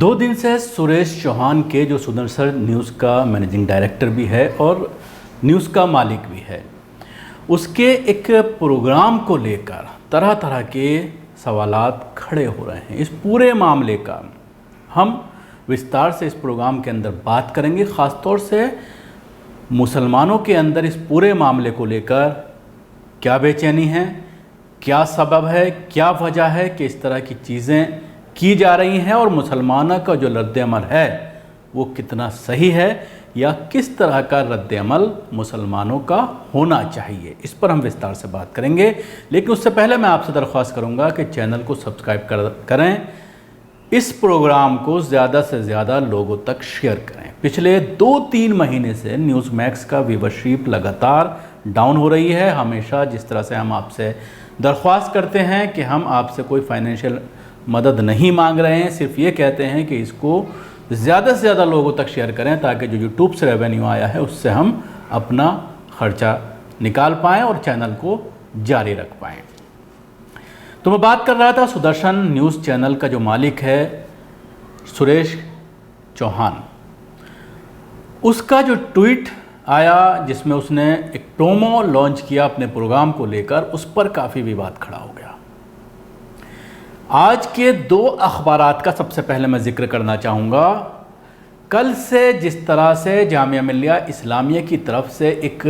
2 दिन से सुरेश चौहान के जो सुदर्शन न्यूज़ का मैनेजिंग डायरेक्टर भी है और न्यूज़ का मालिक भी है, उसके एक प्रोग्राम को लेकर तरह तरह के सवालात खड़े हो रहे हैं। इस पूरे मामले का हम विस्तार से इस प्रोग्राम के अंदर बात करेंगे। ख़ास तौर से मुसलमानों के अंदर इस पूरे मामले को लेकर क्या बेचैनी है, क्या सबब है, क्या वजह है कि इस तरह की चीज़ें की जा रही हैं और मुसलमानों का जो रद्द-ए-अमल है वो कितना सही है या किस तरह का रद्द-ए-अमल मुसलमानों का होना चाहिए, इस पर हम विस्तार से बात करेंगे। लेकिन उससे पहले मैं आपसे दरख्वास्त करूंगा कि चैनल को सब्सक्राइब करें, इस प्रोग्राम को ज़्यादा से ज़्यादा लोगों तक शेयर करें। पिछले 2-3 महीने से न्यूज़ मैक्स का व्यूअरशिप लगातार डाउन हो रही है। हमेशा जिस तरह से हम आपसे दरख्वास्त करते हैं कि हम आपसे कोई फाइनेंशियल मदद नहीं मांग रहे हैं, सिर्फ ये कहते हैं कि इसको ज़्यादा से ज़्यादा लोगों तक शेयर करें ताकि जो यूट्यूब से रेवेन्यू आया है उससे हम अपना ख़र्चा निकाल पाएँ और चैनल को जारी रख पाएँ। तो मैं बात कर रहा था सुदर्शन न्यूज़ चैनल का जो मालिक है सुरेश चौहान, उसका जो ट्वीट आया जिसमें उसने एक प्रोमो लॉन्च किया अपने प्रोग्राम को लेकर, उस पर काफ़ी विवाद खड़ा हो गया। आज के 2 अखबारात का सबसे पहले मैं जिक्र करना चाहूँगा। कल से जिस तरह से जामिया मिल्लिया इस्लामिया की तरफ से एक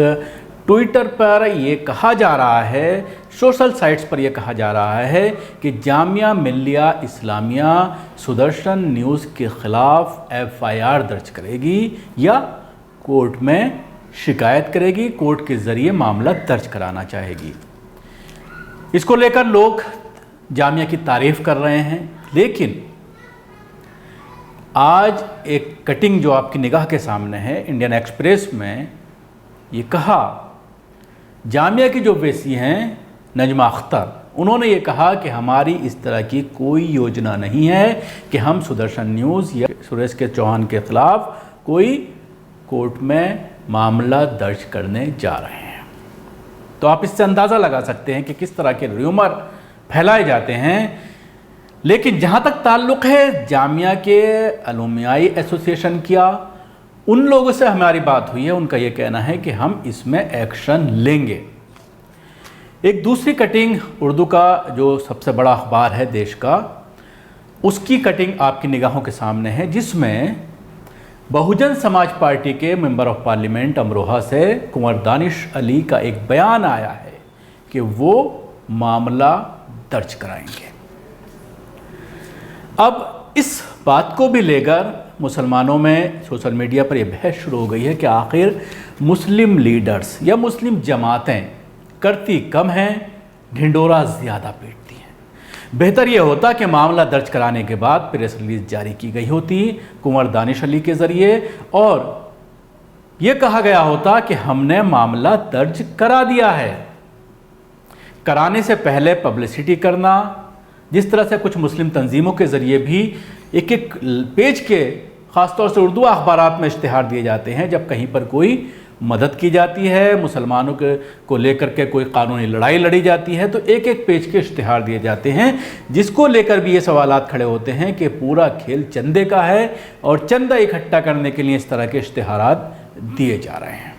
ट्विटर पर ये कहा जा रहा है, सोशल साइट्स पर यह कहा जा रहा है कि जामिया मिल्लिया इस्लामिया सुदर्शन न्यूज़ के ख़िलाफ़ FIR दर्ज करेगी या कोर्ट में शिकायत करेगी, कोर्ट के ज़रिए मामला दर्ज कराना चाहेगी। इसको लेकर लोग जामिया की तारीफ़ कर रहे हैं। लेकिन आज एक कटिंग जो आपकी निगाह के सामने है, इंडियन एक्सप्रेस में ये कहा, जामिया की जो वेसी हैं नजमा अख्तर, उन्होंने ये कहा कि हमारी इस तरह की कोई योजना नहीं है कि हम सुदर्शन न्यूज़ या सुरेश के चौहान के ख़िलाफ़ कोई कोर्ट में मामला दर्ज करने जा रहे हैं। तो आप इससे अंदाज़ा लगा सकते हैं कि किस तरह के र्यूमर फैलाए जाते हैं। लेकिन जहाँ तक ताल्लुक़ है जामिया के अलुमियाई एसोसिएशन किया, उन लोगों से हमारी बात हुई है, उनका ये कहना है कि हम इसमें एक्शन लेंगे। एक दूसरी कटिंग उर्दू का जो सबसे बड़ा अखबार है देश का, उसकी कटिंग आपकी निगाहों के सामने है, जिसमें बहुजन समाज पार्टी के मेंबर ऑफ पार्लियामेंट अमरोहा से कुंवर दानिश अली का एक बयान आया है कि वो मामला दर्ज कराएंगे। अब इस बात को भी लेकर मुसलमानों में सोशल मीडिया पर यह बहस शुरू हो गई है कि आखिर मुस्लिम लीडर्स या मुस्लिम जमातें करती कम हैं, ढिंडोरा ज़्यादा पीटती हैं। बेहतर यह होता कि मामला दर्ज कराने के बाद प्रेस रिलीज जारी की गई होती कुंवर दानिश अली के ज़रिए और यह कहा गया होता कि हमने मामला दर्ज करा दिया है। कराने से पहले पब्लिसिटी करना, जिस तरह से कुछ मुस्लिम तंजीमों के ज़रिए भी एक एक पेज के ख़ासतौर से उर्दू अखबारात में इश्तिहार दिए जाते हैं जब कहीं पर कोई मदद की जाती है, मुसलमानों को लेकर के कोई कानूनी लड़ाई लड़ी जाती है, तो एक एक पेज के इश्तिहार दिए जाते हैं, जिसको लेकर भी ये सवालात खड़े होते हैं कि पूरा खेल चंदे का है और चंदा इकट्ठा करने के लिए इस तरह के इश्तिहारात दिए जा रहे हैं।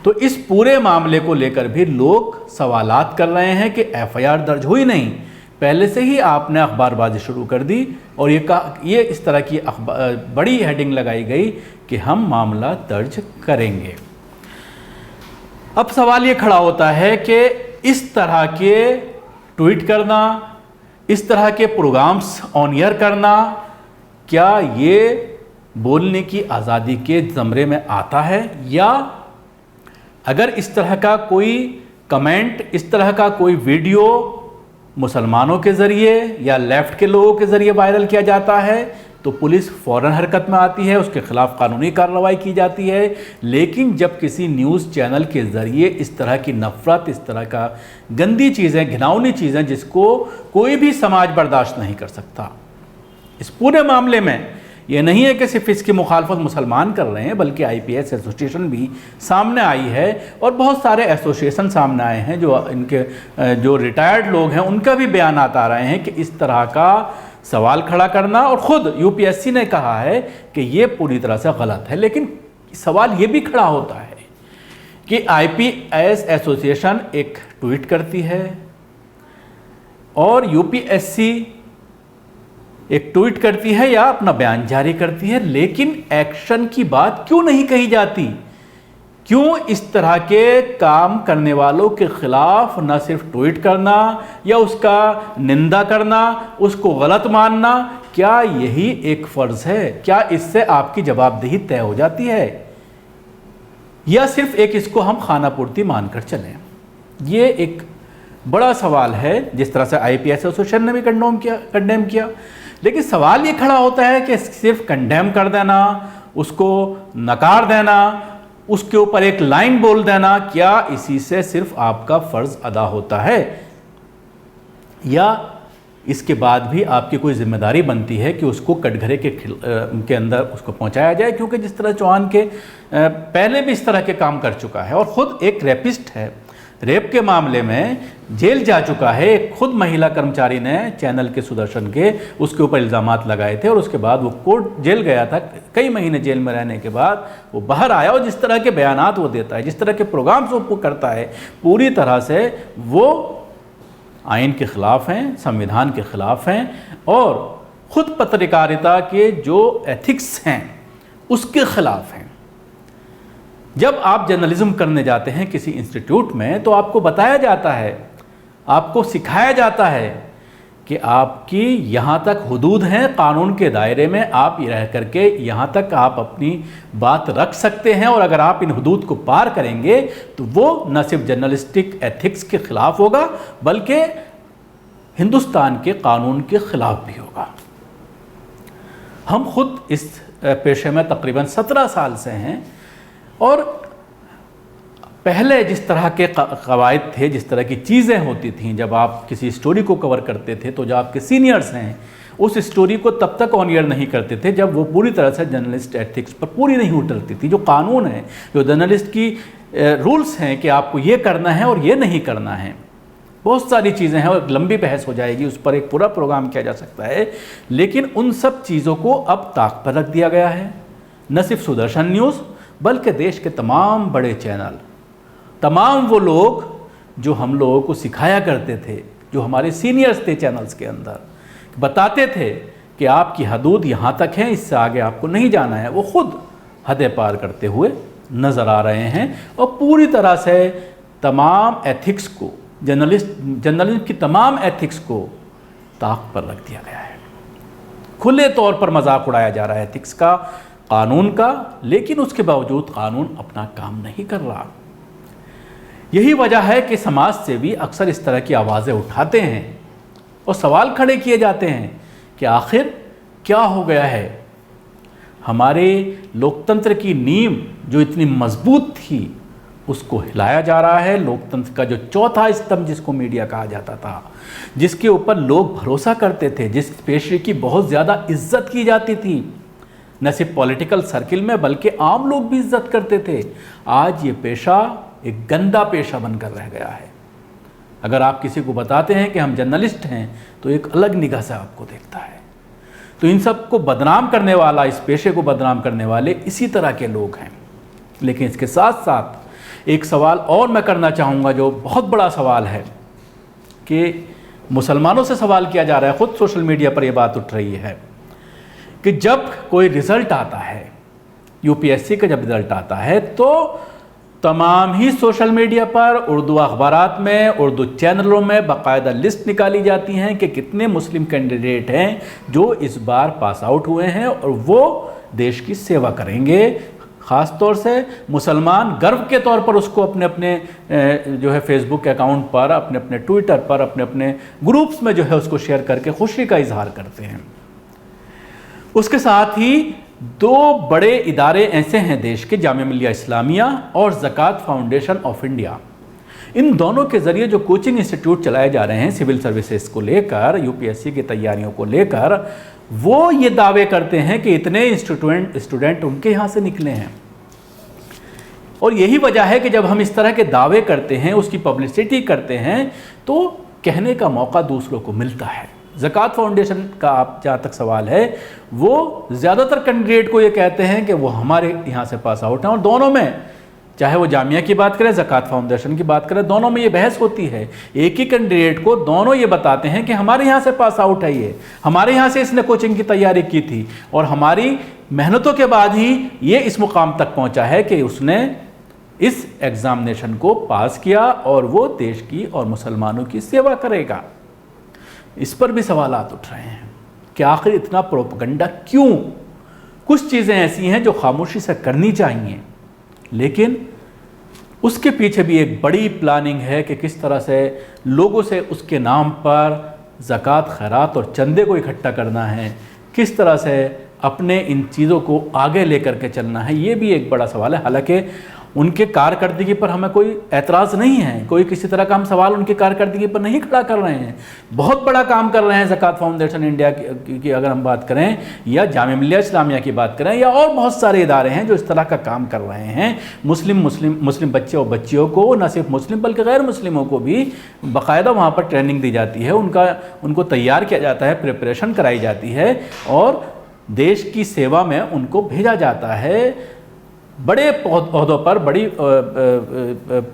तो इस पूरे मामले को लेकर भी लोग सवालात कर रहे हैं कि FIR दर्ज हुई नहीं, पहले से ही आपने अखबारबाजी शुरू कर दी और ये इस तरह की बड़ी हेडिंग लगाई गई कि हम मामला दर्ज करेंगे। अब सवाल ये खड़ा होता है कि इस तरह के ट्वीट करना, इस तरह के प्रोग्राम्स ऑन एयर करना, क्या ये बोलने की आज़ादी के ज़मरे में आता है, या अगर इस तरह का कोई कमेंट, इस तरह का कोई वीडियो मुसलमानों के ज़रिए या लेफ़्ट के लोगों के ज़रिए वायरल किया जाता है तो पुलिस फ़ौरन हरकत में आती है, उसके ख़िलाफ़ कानूनी कार्रवाई की जाती है। लेकिन जब किसी न्यूज़ चैनल के ज़रिए इस तरह की नफ़रत, इस तरह का गंदी चीज़ें, घिनौनी चीज़ें जिसको कोई भी समाज बर्दाश्त नहीं कर सकता, इस पूरे मामले में ये नहीं है कि सिर्फ इसकी मुखालफत मुसलमान कर रहे हैं, बल्कि IPS एसोसिएशन भी सामने आई है और बहुत सारे एसोसिएशन सामने आए हैं जो इनके जो रिटायर्ड लोग हैं उनका भी बयान आ रहे हैं कि इस तरह का सवाल खड़ा करना, और ख़ुद यूपीएससी ने कहा है कि ये पूरी तरह से गलत है। लेकिन सवाल ये भी खड़ा होता है कि आईपीएस एसोसिएशन एक ट्वीट करती है और यूपीएससी एक ट्वीट करती है या अपना बयान जारी करती है, लेकिन एक्शन की बात क्यों नहीं कही जाती? क्यों इस तरह के काम करने वालों के खिलाफ न सिर्फ ट्वीट करना या उसका निंदा करना, उसको गलत मानना, क्या यही एक फ़र्ज़ है? क्या इससे आपकी जवाबदेही तय हो जाती है, या सिर्फ एक इसको हम खाना पूर्ति मानकर चलें? ये एक बड़ा सवाल है। जिस तरह से आईपीएस एसोसिएशन ने भी कंडेम किया, लेकिन सवाल ये खड़ा होता है कि सिर्फ कंडेम कर देना, उसको नकार देना, उसके ऊपर एक लाइन बोल देना, क्या इसी से सिर्फ आपका फ़र्ज़ अदा होता है, या इसके बाद भी आपकी कोई जिम्मेदारी बनती है कि उसको कटघरे के अंदर उसको पहुंचाया जाए? क्योंकि जिस तरह चौहान के पहले भी इस तरह के काम कर चुका है और ख़ुद एक रेपिस्ट है, रेप के मामले में जेल जा चुका है। खुद महिला कर्मचारी ने चैनल के सुदर्शन के उसके ऊपर इल्ज़ामात लगाए थे और उसके बाद वो कोर्ट जेल गया था। कई महीने जेल में रहने के बाद वो बाहर आया और जिस तरह के बयानात वो देता है, जिस तरह के प्रोग्राम्स वो करता है, पूरी तरह से वो आइन के ख़िलाफ़ हैं, संविधान के ख़िलाफ़ हैं और ख़ुद पत्रकारिता के जो एथिक्स हैं उसके ख़िलाफ़ हैं। जब आप जर्नलिज्म करने जाते हैं किसी इंस्टीट्यूट में, तो आपको बताया जाता है, आपको सिखाया जाता है कि आपकी यहाँ तक हुदूद हैं, कानून के दायरे में आप रह करके यहाँ तक आप अपनी बात रख सकते हैं, और अगर आप इन हुदूद को पार करेंगे तो वो न सिर्फ जर्नलिस्टिक एथिक्स के ख़िलाफ़ होगा बल्कि हिंदुस्तान के कानून के ख़िलाफ़ भी होगा। हम खुद इस पेशे में तकरीबन 17 साल से हैं और पहले जिस तरह के कवायद थे, जिस तरह की चीज़ें होती थीं, जब आप किसी स्टोरी को कवर करते थे तो जो आपके सीनियर्स हैं उस स्टोरी को तब तक ऑन एयर नहीं करते थे जब वो पूरी तरह से जर्नलिस्ट एथिक्स पर पूरी नहीं उतरती थी। जो कानून है, जो जर्नलिस्ट की रूल्स हैं कि आपको ये करना है और ये नहीं करना है, बहुत सारी चीज़ें हैं और लंबी बहस हो जाएगी, उस पर एक पूरा प्रोग्राम किया जा सकता है। लेकिन उन सब चीज़ों को अब ताक पर रख दिया गया है। न सिर्फ सुदर्शन न्यूज़ बल्कि देश के तमाम बड़े चैनल, तमाम वो लोग जो हम लोगों को सिखाया करते थे, जो हमारे सीनियर्स थे चैनल्स के अंदर, बताते थे कि आपकी हदूद यहाँ तक है, इससे आगे आपको नहीं जाना है, वो खुद हदें पार करते हुए नज़र आ रहे हैं और पूरी तरह से तमाम एथिक्स को, जर्नलिज्म की तमाम एथिक्स को ताक पर रख दिया गया है। खुले तौर पर मजाक उड़ाया जा रहा है एथिक्स का, कानून का, लेकिन उसके बावजूद कानून अपना काम नहीं कर रहा। यही वजह है कि समाज से भी अक्सर इस तरह की आवाज़ें उठाते हैं और सवाल खड़े किए जाते हैं कि आखिर क्या हो गया है। हमारे लोकतंत्र की नींव जो इतनी मजबूत थी उसको हिलाया जा रहा है। लोकतंत्र का जो चौथा स्तंभ जिसको मीडिया कहा जाता था, जिसके ऊपर लोग भरोसा करते थे, जिस पेशे की बहुत ज़्यादा इज्जत की जाती थी, न सिर्फ पॉलिटिकल सर्किल में बल्कि आम लोग भी इज्जत करते थे, आज ये पेशा एक गंदा पेशा बनकर रह गया है। अगर आप किसी को बताते हैं कि हम जर्नलिस्ट हैं तो एक अलग निगाह से आपको देखता है। तो इन सब को बदनाम करने वाला, इस पेशे को बदनाम करने वाले इसी तरह के लोग हैं। लेकिन इसके साथ साथ एक सवाल और मैं करना चाहूँगा जो बहुत बड़ा सवाल है कि मुसलमानों से सवाल किया जा रहा है, ख़ुद सोशल मीडिया पर यह बात उठ रही है कि जब कोई रिज़ल्ट आता है, यूपीएससी का जब रिज़ल्ट आता है, तो तमाम ही सोशल मीडिया पर, उर्दू अखबारात में, उर्दू चैनलों में बाकायदा लिस्ट निकाली जाती हैं कि कितने मुस्लिम कैंडिडेट हैं जो इस बार पास आउट हुए हैं और वो देश की सेवा करेंगे। ख़ास तौर से मुसलमान गर्व के तौर पर उसको अपने अपने जो है फेसबुक अकाउंट पर, अपने अपने ट्विटर पर, अपने अपने ग्रुप्स में जो है उसको शेयर करके खुशी का इजहार करते हैं। उसके साथ ही दो बड़े इदारे ऐसे हैं देश के, जामिया मिल्लिया इस्लामिया और ज़कात फाउंडेशन ऑफ इंडिया। इन दोनों के ज़रिए जो कोचिंग इंस्टीट्यूट चलाए जा रहे हैं सिविल सर्विसेज को लेकर, यूपीएससी की तैयारियों को लेकर, वो ये दावे करते हैं कि इतने स्टूडेंट उनके यहाँ से निकले हैं। और यही वजह है कि जब हम इस तरह के दावे करते हैं, उसकी पब्लिसिटी करते हैं, तो कहने का मौका दूसरों को मिलता है। ज़कात फाउंडेशन का आप जहाँ तक सवाल है, वो ज़्यादातर कैंडिडेट को ये कहते हैं कि वो हमारे यहाँ से पास आउट हैं, और दोनों में, चाहे वो जामिया की बात करें, ज़कात फाउंडेशन की बात करें, दोनों में ये बहस होती है। एक ही कैंडिडेट को दोनों ये बताते हैं कि हमारे यहाँ से पास आउट है, ये हमारे यहाँ से इसने कोचिंग की तैयारी की थी और हमारी मेहनतों के बाद ही ये इस मुकाम तक पहुँचा है कि उसने इस एग्ज़ामिनेशन को पास किया और वो देश की और मुसलमानों की सेवा करेगा। इस पर भी सवालात उठ रहे हैं कि आखिर इतना प्रोपेगेंडा क्यों? कुछ चीज़ें ऐसी हैं जो खामोशी से करनी चाहिए, लेकिन उसके पीछे भी एक बड़ी प्लानिंग है कि किस तरह से लोगों से उसके नाम पर ज़कात, खैरात और चंदे को इकट्ठा करना है, किस तरह से अपने इन चीज़ों को आगे लेकर के चलना है। ये भी एक बड़ा सवाल है। हालांकि उनके कारकर्दगी पर हमें कोई एतराज़ नहीं है, कोई किसी तरह का हम सवाल उनकी कारकर्दगी पर नहीं खड़ा कर रहे हैं। बहुत बड़ा काम कर रहे हैं ज़कात फाउंडेशन इंडिया की अगर हम बात करें, या जामिया मिल्लिया इस्लामिया की बात करें, या और बहुत सारे इदारे हैं जो इस तरह का काम कर रहे हैं। मुस्लिम बच्चे और बच्चियों को, न सिर्फ मुस्लिम बल्कि गैर मुस्लिमों को भी बाकायदा वहाँ पर ट्रेनिंग दी जाती है, उनको तैयार किया जाता है, प्रिपरेशन कराई जाती है और देश की सेवा में उनको भेजा जाता है। बड़े पदों पर, बड़ी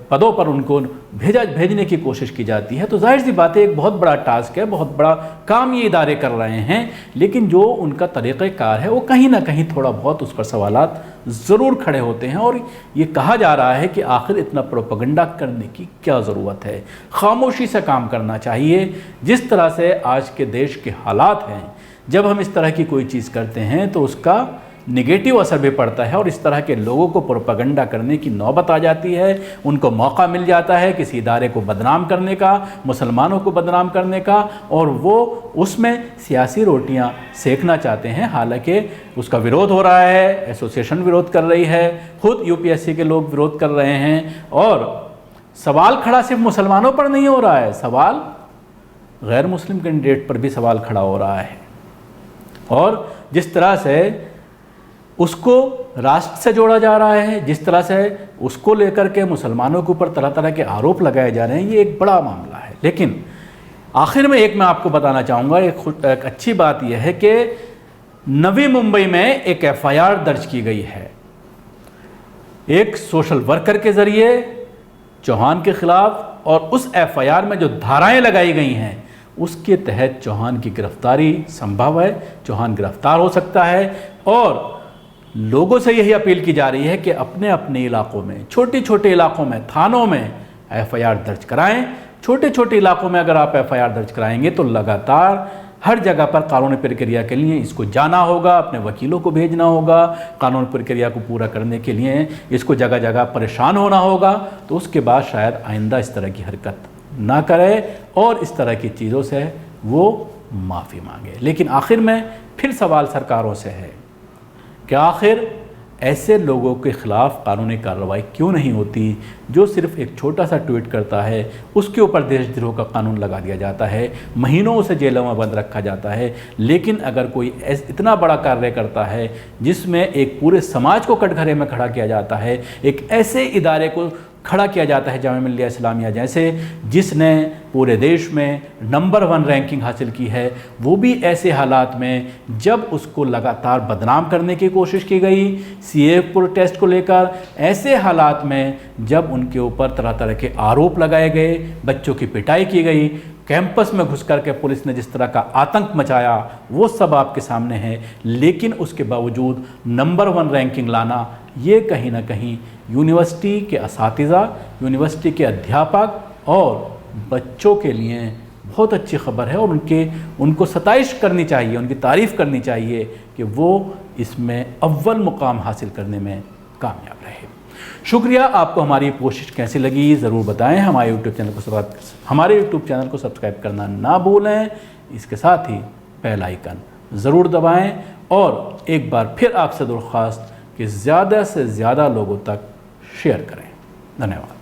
पदों पर उनको भेजने की कोशिश की जाती है। तो जाहिर सी बात है, एक बहुत बड़ा टास्क है, बहुत बड़ा काम ये इदारे कर रहे हैं, लेकिन जो उनका तरीक़ेकार है वो कहीं ना कहीं थोड़ा बहुत उस पर सवालात ज़रूर खड़े होते हैं। और ये कहा जा रहा है कि आखिर इतना प्रोपेगेंडा करने की क्या ज़रूरत है? खामोशी से काम करना चाहिए। जिस तरह से आज के देश के हालात हैं, जब हम इस तरह की कोई चीज़ करते हैं तो उसका नेगेटिव असर भी पड़ता है और इस तरह के लोगों को प्रोपेगेंडा करने की नौबत आ जाती है। उनको मौका मिल जाता है किसी इदारे को बदनाम करने का, मुसलमानों को बदनाम करने का, और वो उसमें सियासी रोटियां सेकना चाहते हैं। हालांकि उसका विरोध हो रहा है, एसोसिएशन विरोध कर रही है, खुद यूपीएससी के लोग विरोध कर रहे हैं, और सवाल खड़ा सिर्फ मुसलमानों पर नहीं हो रहा है, सवाल गैर मुस्लिम कैंडिडेट पर भी सवाल खड़ा हो रहा है। और जिस तरह से उसको राष्ट्र से जोड़ा जा रहा है, जिस तरह से उसको लेकर के मुसलमानों के ऊपर तरह तरह के आरोप लगाए जा रहे हैं, ये एक बड़ा मामला है। लेकिन आखिर में एक मैं आपको बताना चाहूँगा, एक अच्छी बात यह है कि नवी मुंबई में एक एफआईआर दर्ज की गई है एक सोशल वर्कर के ज़रिए चौहान के ख़िलाफ़, और उस एफआईआर में जो धाराएं लगाई गई हैं उसके तहत चौहान की गिरफ्तारी संभव है, चौहान गिरफ्तार हो सकता है। और लोगों से यही अपील की जा रही है कि अपने अपने इलाकों में, छोटे छोटे इलाकों में, थानों में एफआईआर दर्ज कराएं। छोटे छोटे इलाकों में अगर आप एफआईआर दर्ज कराएंगे तो लगातार हर जगह पर कानूनी प्रक्रिया के लिए इसको जाना होगा, अपने वकीलों को भेजना होगा, कानूनी प्रक्रिया को पूरा करने के लिए इसको जगह जगह परेशान होना होगा। तो उसके बाद शायद आइंदा इस तरह की हरकत ना करे और इस तरह की चीज़ों से वो माफ़ी मांगे। लेकिन आखिर में फिर सवाल सरकारों से है कि आखिर ऐसे लोगों के ख़िलाफ़ कानूनी कार्रवाई क्यों नहीं होती जो सिर्फ एक छोटा सा ट्वीट करता है, उसके ऊपर देशद्रोह का कानून लगा दिया जाता है, महीनों उसे जेलों में बंद रखा जाता है। लेकिन अगर कोई इतना बड़ा कार्य करता है जिसमें एक पूरे समाज को कटघरे में खड़ा किया जाता है, एक ऐसे इदारे को खड़ा किया जाता है जामिया मिल्लिया इस्लामिया जैसे, जिसने पूरे देश में नंबर 1 रैंकिंग हासिल की है, वो भी ऐसे हालात में जब उसको लगातार बदनाम करने की कोशिश की गई सीए प्रोटेस्ट को लेकर, ऐसे हालात में जब उनके ऊपर तरह तरह के आरोप लगाए गए, बच्चों की पिटाई की गई, कैंपस में घुस करके पुलिस ने जिस तरह का आतंक मचाया, वो सब आपके सामने है। लेकिन उसके बावजूद नंबर 1 रैंकिंग लाना, ये कहीं ना कहीं यूनिवर्सिटी के असातिज़ा, यूनिवर्सिटी के अध्यापक और बच्चों के लिए बहुत अच्छी खबर है और उनको सताइश करनी चाहिए, उनकी तारीफ़ करनी चाहिए कि वो इसमें अव्वल मुकाम हासिल करने में कामयाब रहे। शुक्रिया। आपको हमारी कोशिश कैसी लगी ज़रूर बताएं। हमारे यूट्यूब चैनल को सब्सक्राइब करना ना भूलें। इसके साथ ही बेल आइकन ज़रूर दबाएं और एक बार फिर आपसे दरख्वास्त कि ज़्यादा से ज़्यादा लोगों तक शेयर करें। धन्यवाद।